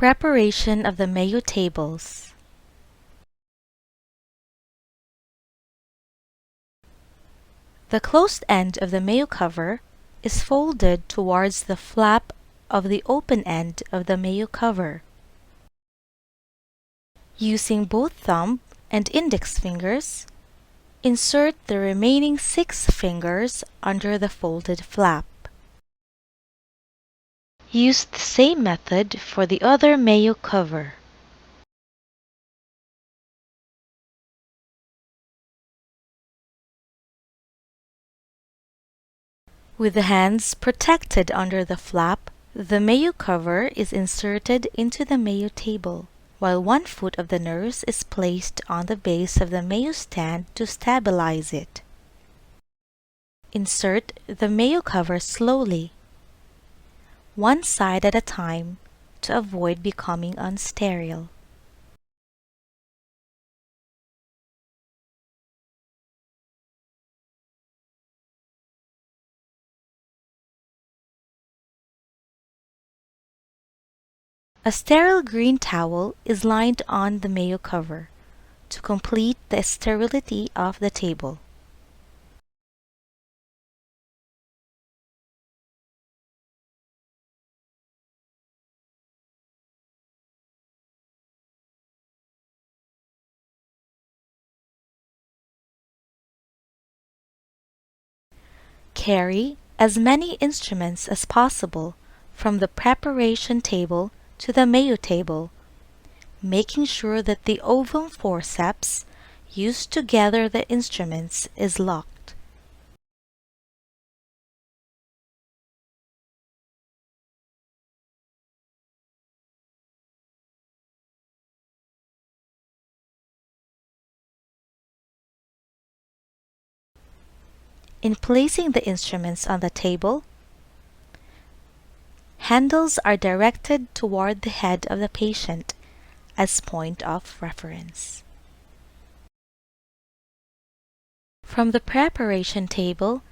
Preparation of the mayo tables. The closed end of the mayo cover is folded towards the flap of the open end of the mayo cover. Using both thumb and index fingers, insert the remaining 6 fingers under the folded flap. Use the same method for the other mayo cover. With the hands protected under the flap, the mayo cover is inserted into the mayo table, while one foot of the nurse is placed on the base of the mayo stand to stabilize it. Insert the mayo cover slowly, one side at a time, to avoid becoming unsterile. A sterile green towel is lined on the mayo cover to complete the sterility of the table. Carry as many instruments as possible from the preparation table to the mayo table, making sure that the ovum forceps used to gather the instruments is locked. In placing the instruments on the table, handles are directed toward the head of the patient as point of reference. From the preparation table,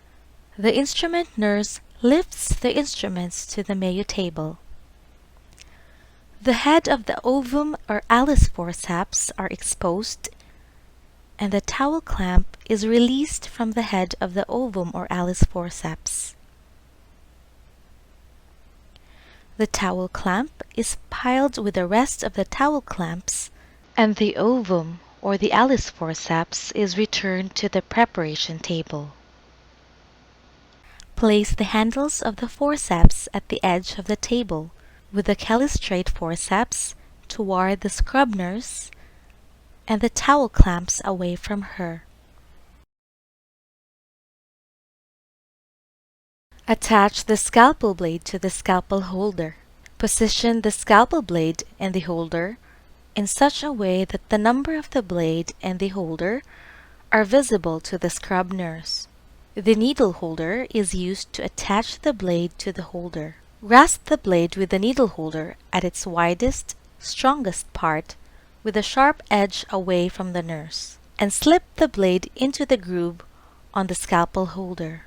the instrument nurse lifts the instruments to the mayo table. The head of the ovum or Alice forceps are exposed, and the towel clamp is released from the head of the ovum or Alice forceps. The towel clamp is piled with the rest of the towel clamps, and the ovum or the Alice forceps is returned to the preparation table. Place the handles of the forceps at the edge of the table, with the calistrate forceps toward the scrub nurse and the towel clamps away from her. Attach the scalpel blade to the scalpel holder. Position the scalpel blade and the holder in such a way that the number of the blade and the holder are visible to the scrub nurse. The needle holder is used to attach the blade to the holder. Grasp the blade with the needle holder at its widest, strongest part with the sharp edge away from the nurse, and slip the blade into the groove on the scalpel holder.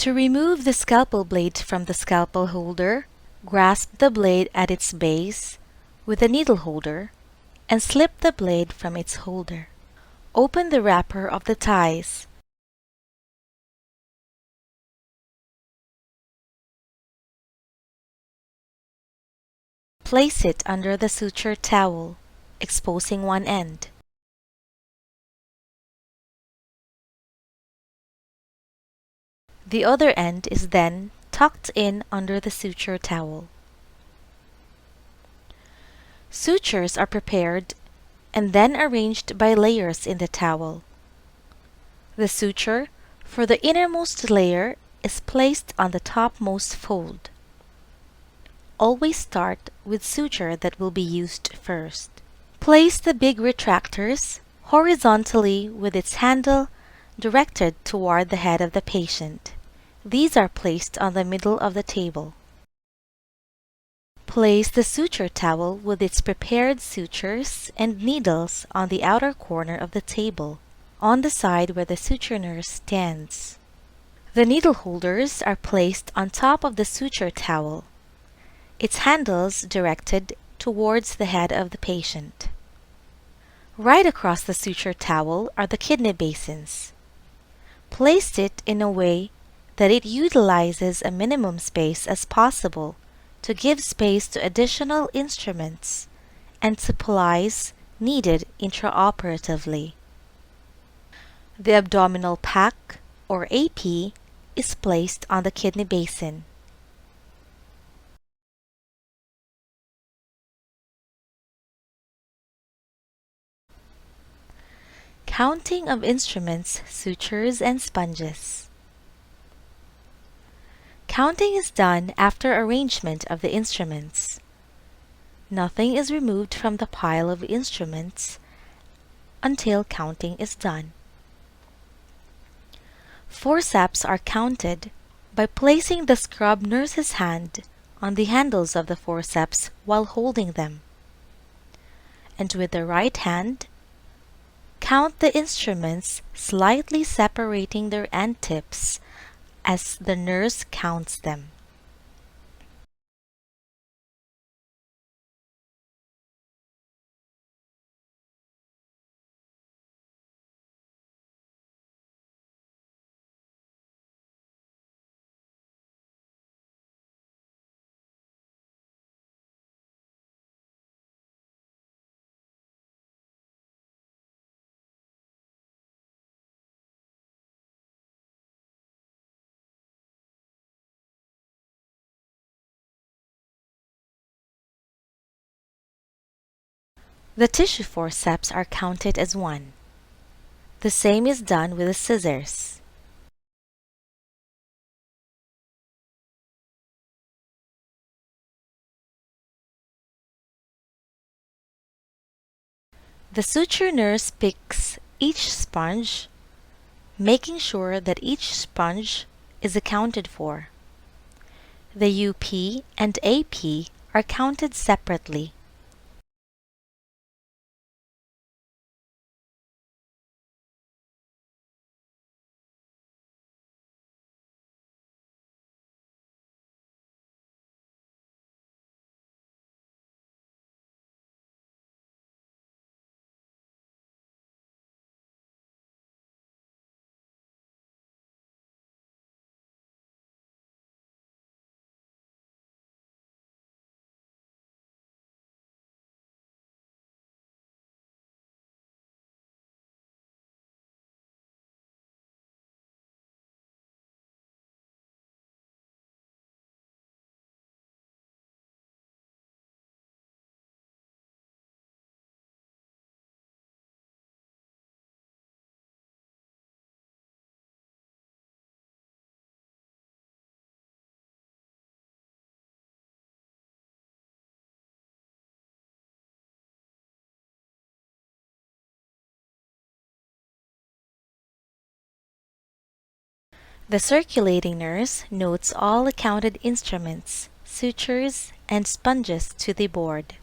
To remove the scalpel blade from the scalpel holder, grasp the blade at its base with the needle holder and slip the blade from its holder. Open the wrapper of the ties. Place it under the suture towel, exposing one end. The other end is then tucked in under the suture towel. Sutures are prepared and then arranged by layers in the towel. The suture for the innermost layer is placed on the topmost fold. Always start with suture that will be used first. Place the big retractors horizontally with its handle directed toward the head of the patient. These are placed on the middle of the table. Place the suture towel with its prepared sutures and needles on the outer corner of the table, on the side where the suture nurse stands. The needle holders are placed on top of the suture towel, its handles directed towards the head of the patient. Right across the suture towel are the kidney basins. Place it in a way that it utilizes a minimum space as possible to give space to additional instruments and supplies needed intraoperatively. The abdominal pack, or AP, is placed on the kidney basin. Counting of instruments, sutures, and sponges. Counting is done after arrangement of the instruments. Nothing is removed from the pile of instruments until counting is done. Forceps are counted by placing the scrub nurse's hand on the handles of the forceps while holding them. And with the right hand, count the instruments, slightly separating their end tips as the nurse counts them. The tissue forceps are counted as one. The same is done with the scissors. The suture nurse picks each sponge, making sure that each sponge is accounted for. The UP and AP are counted separately. The circulating nurse notes all accounted instruments, sutures, and sponges to the board.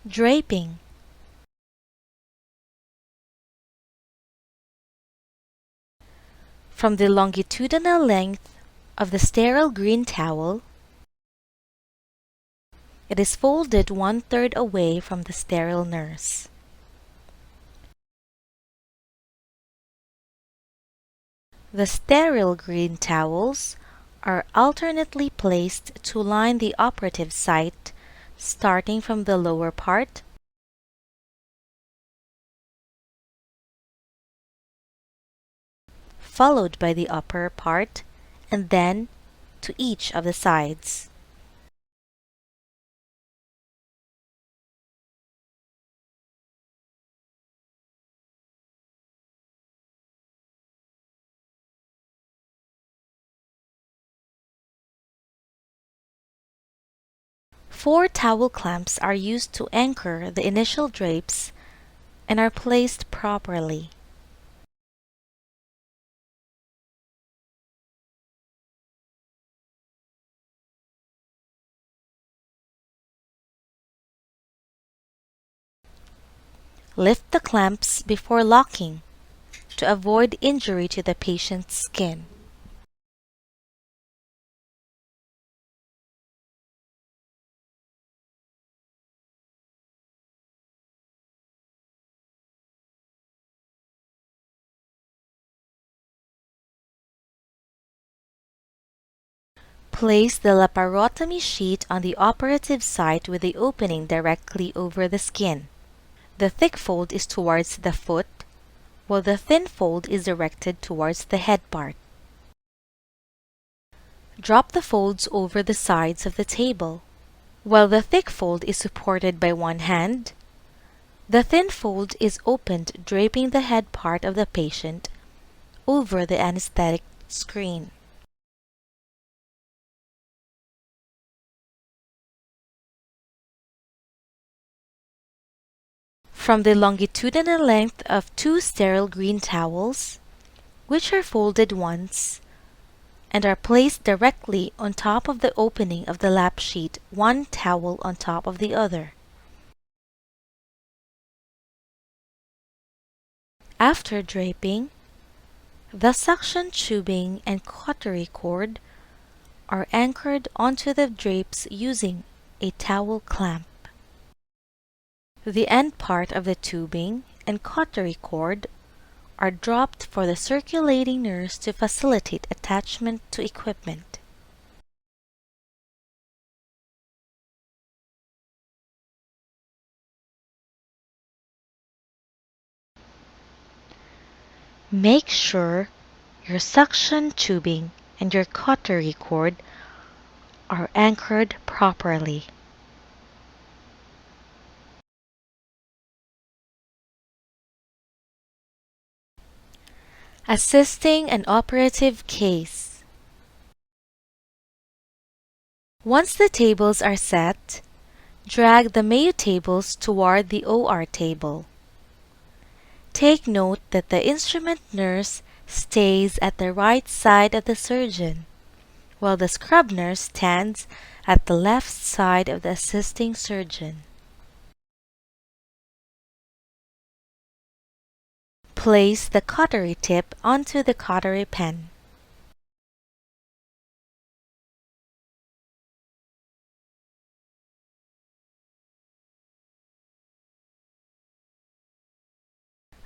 Draping. From the longitudinal length of the sterile green towel, it is folded 1/3 away from the sterile nurse. The sterile green towels are alternately placed to line the operative site, starting from the lower part, followed by the upper part, and then to each of the sides. Four towel clamps are used to anchor the initial drapes and are placed properly. Lift the clamps before locking to avoid injury to the patient's skin. Place the laparotomy sheet on the operative site with the opening directly over the skin. The thick fold is towards the foot, while the thin fold is directed towards the head part. Drop the folds over the sides of the table. While the thick fold is supported by one hand, the thin fold is opened, draping the head part of the patient over the anesthetic screen. From the longitudinal length of 2 sterile green towels, which are folded once and are placed directly on top of the opening of the lap sheet, one towel on top of the other. After draping, the suction tubing and cautery cord are anchored onto the drapes using a towel clamp. The end part of the tubing and cautery cord are dropped for the circulating nurse to facilitate attachment to equipment. Make sure your suction tubing and your cautery cord are anchored properly. Assisting an operative case. Once the tables are set, drag the mayo tables toward the OR table. Take note that the instrument nurse stays at the right side of the surgeon, while the scrub nurse stands at the left side of the assisting surgeon. Place the cautery tip onto the cautery pen.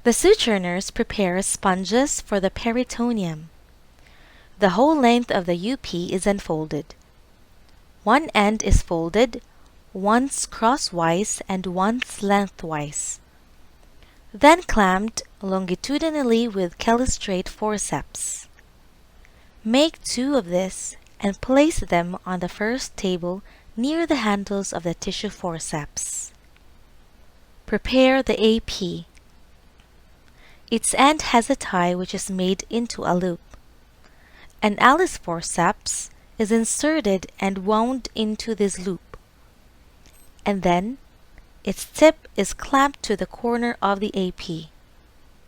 The suture nurse prepares sponges for the peritoneum. The whole length of the UP is unfolded. One end is folded, once crosswise and once lengthwise, then clamped longitudinally with Kellystrate forceps. Make 2 of this and place them on the first table near the handles of the tissue forceps. Prepare the AP. Its end has a tie which is made into a loop. An Alice forceps is inserted and wound into this loop, and then its tip is clamped to the corner of the AP.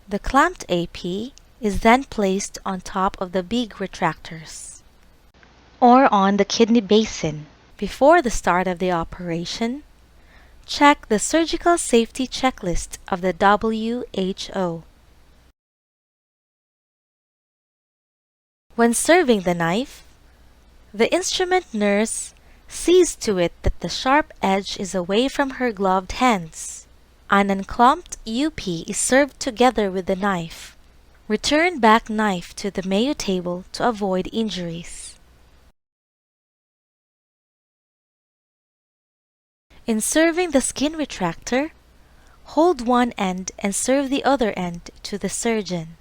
The clamped AP is then placed on top of the big retractors, or on the kidney basin. Before the start of the operation, check the surgical safety checklist of the WHO. When serving the knife, the instrument nurse sees to it that the sharp edge is away from her gloved hands. An unclamped UP is served together with the knife. Return back knife to the mayo table to avoid injuries. In serving the skin retractor, hold one end and serve the other end to the surgeon.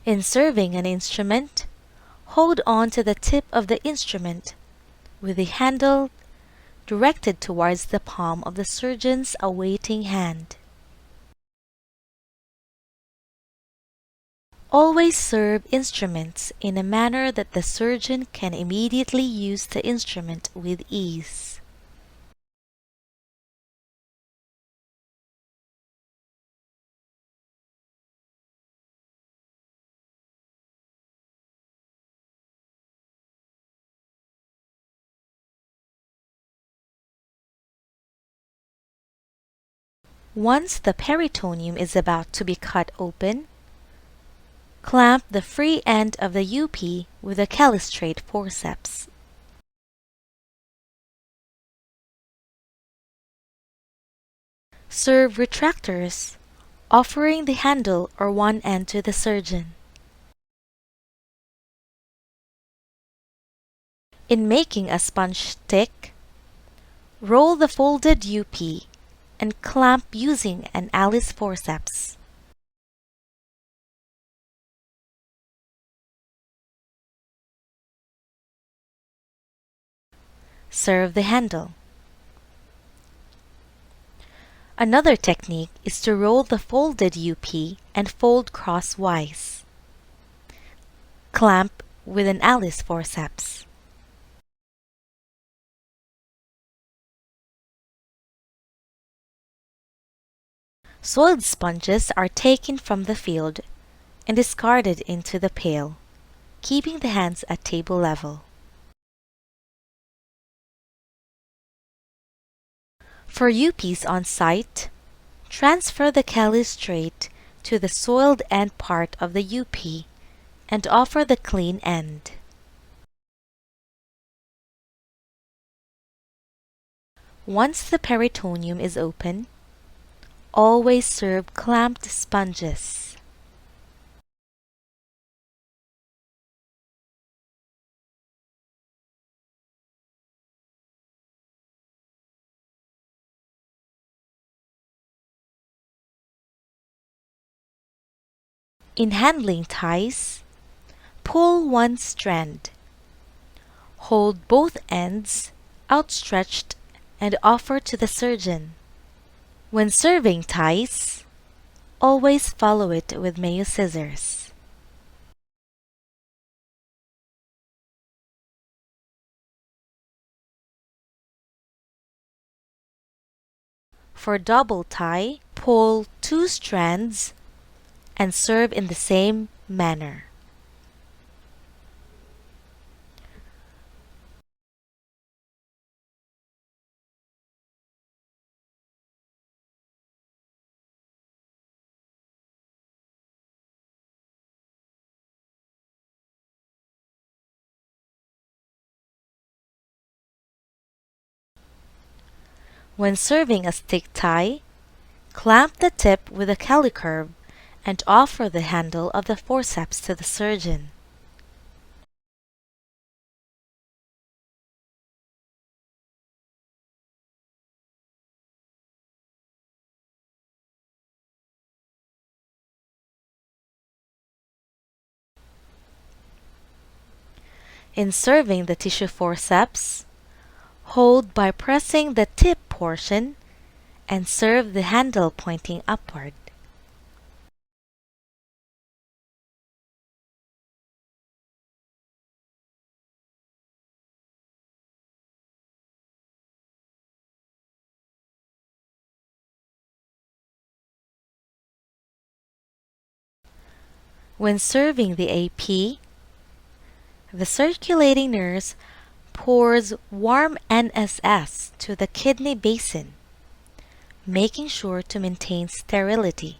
In serving an instrument, hold on to the tip of the instrument with the handle directed towards the palm of the surgeon's awaiting hand. Always serve instruments in a manner that the surgeon can immediately use the instrument with ease. Once the peritoneum is about to be cut open, clamp the free end of the UP with a calistrate forceps. Serve retractors, offering the handle or one end to the surgeon. In making a sponge stick, roll the folded UP and clamp using an Alice forceps. Serve the handle. Another technique is to roll the folded UP and fold crosswise. Clamp with an Alice forceps. Soiled sponges are taken from the field and discarded into the pail, keeping the hands at table level. For UPs on site, transfer the calistrate to the soiled end part of the UP and offer the clean end. Once the peritoneum is open, always serve clamped sponges. In handling ties, pull one strand. Hold both ends outstretched and offer to the surgeon. When serving ties, always follow it with mayo scissors. For double tie, pull two strands and serve in the same manner. When serving a stick tie, clamp the tip with a calicurve and offer the handle of the forceps to the surgeon. In serving the tissue forceps, hold by pressing the tip portion and serve the handle pointing upward. When serving the AP, the circulating nurse pours warm NSS to the kidney basin, making sure to maintain sterility.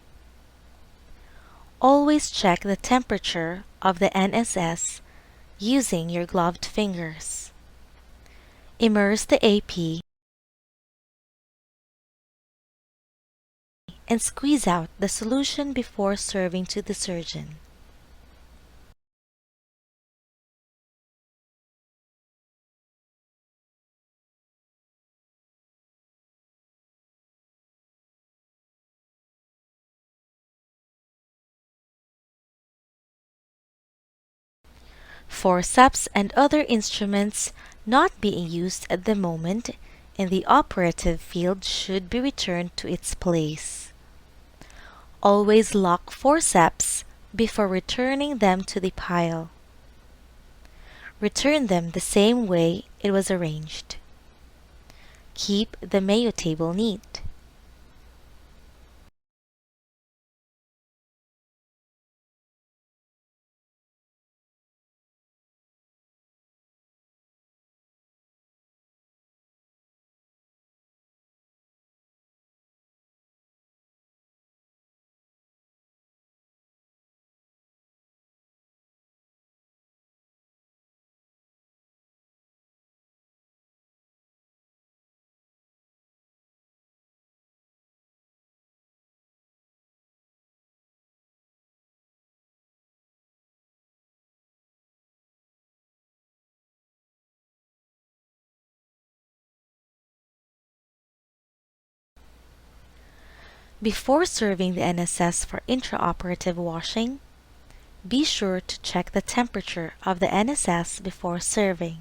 Always check the temperature of the NSS using your gloved fingers. Immerse the AP and squeeze out the solution before serving to the surgeon. Forceps and other instruments not being used at the moment in the operative field should be returned to its place. Always lock forceps before returning them to the pile. Return them the same way it was arranged. Keep the mayo table neat. Before serving the NSS for intraoperative washing, be sure to check the temperature of the NSS before serving.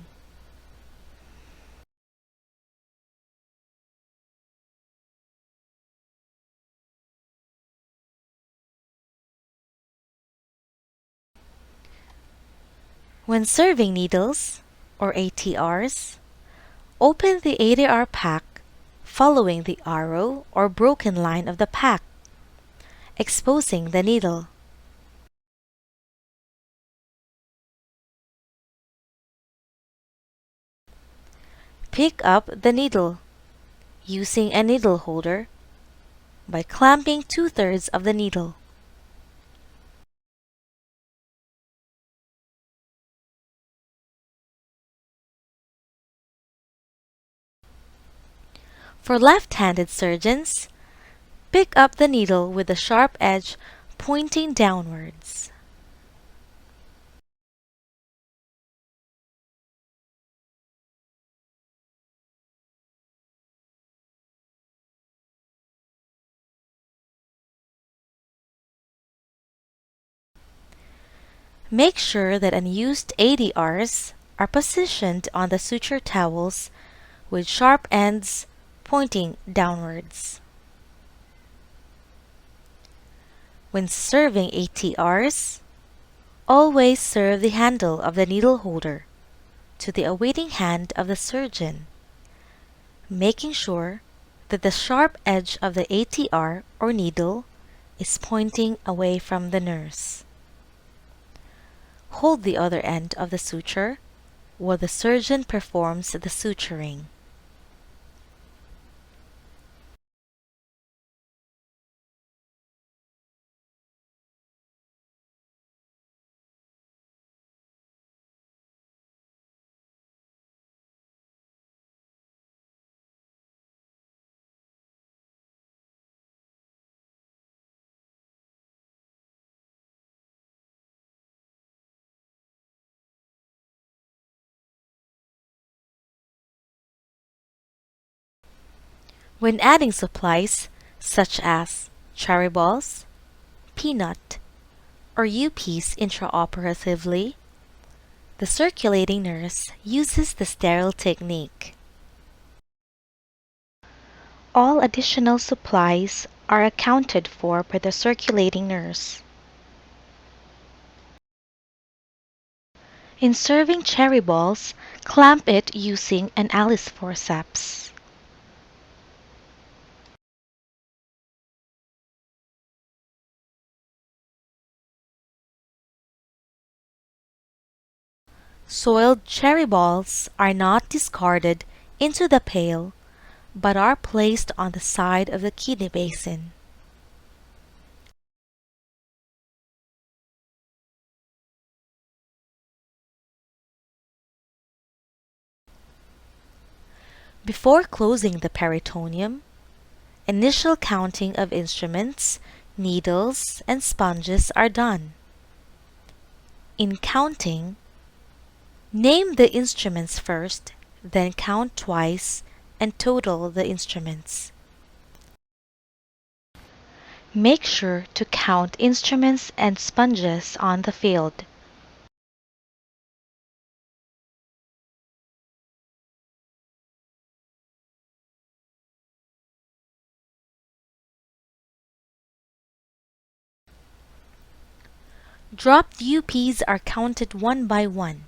When serving needles, or ATRs, open the ATR pack following the arrow or broken line of the pack, exposing the needle. Pick up the needle using a needle holder by clamping 2/3 of the needle. For left-handed surgeons, pick up the needle with the sharp edge pointing downwards. Make sure that unused ADRs are positioned on the suture towels with sharp ends pointing downwards. When serving ATRs, always serve the handle of the needle holder to the awaiting hand of the surgeon, making sure that the sharp edge of the ATR or needle is pointing away from the nurse. Hold the other end of the suture while the surgeon performs the suturing. When adding supplies such as cherry balls, peanut, or U-piece intraoperatively, the circulating nurse uses the sterile technique. All additional supplies are accounted for by the circulating nurse. In serving cherry balls, clamp it using an Alice forceps. Soiled cherry balls are not discarded into the pail, but are placed on the side of the kidney basin. Before closing the peritoneum, initial counting of instruments, needles, and sponges are done. In counting, name the instruments first, then count twice and total the instruments. Make sure to count instruments and sponges on the field. Dropped UPs are counted one by one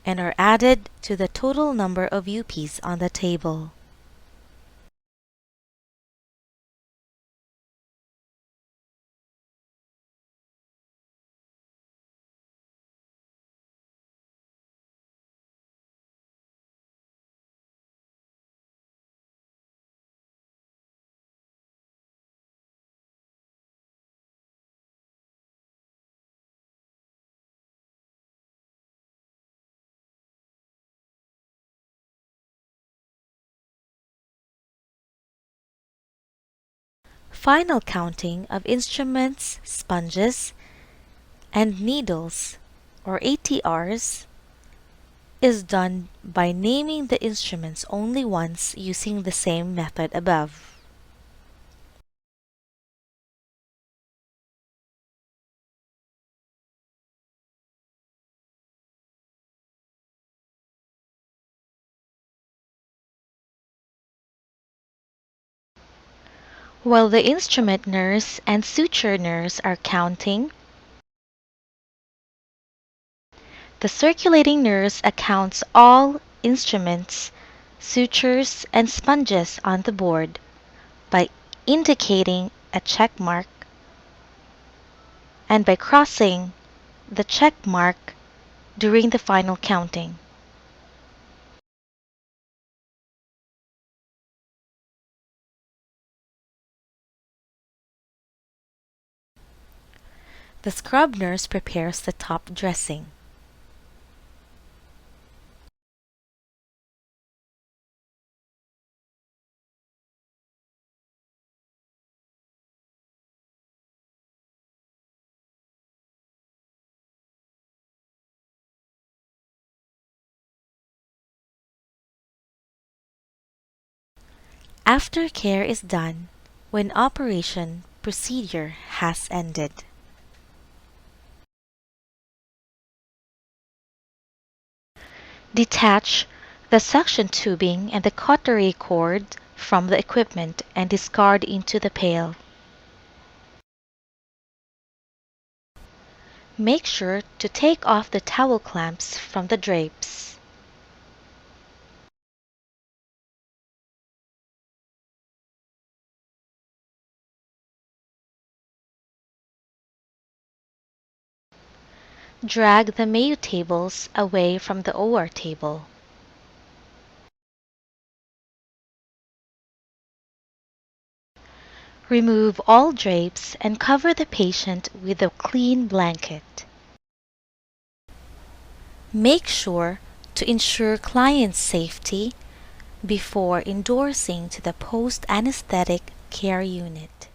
and are added to the total number of UPs on the table. Final counting of instruments, sponges, and needles, or ATRs, is done by naming the instruments only once using the same method above. While the instrument nurse and suture nurse are counting, the circulating nurse accounts all instruments, sutures, and sponges on the board by indicating a check mark and by crossing the check mark during the final counting. The scrub nurse prepares the top dressing. After care is done, when operation procedure has ended. Detach the suction tubing and the cautery cord from the equipment and discard into the pail. Make sure to take off the towel clamps from the drapes. Drag the mayo tables away from the OR table. Remove all drapes and cover the patient with a clean blanket. Make sure to ensure client's safety before endorsing to the post-anesthetic care unit.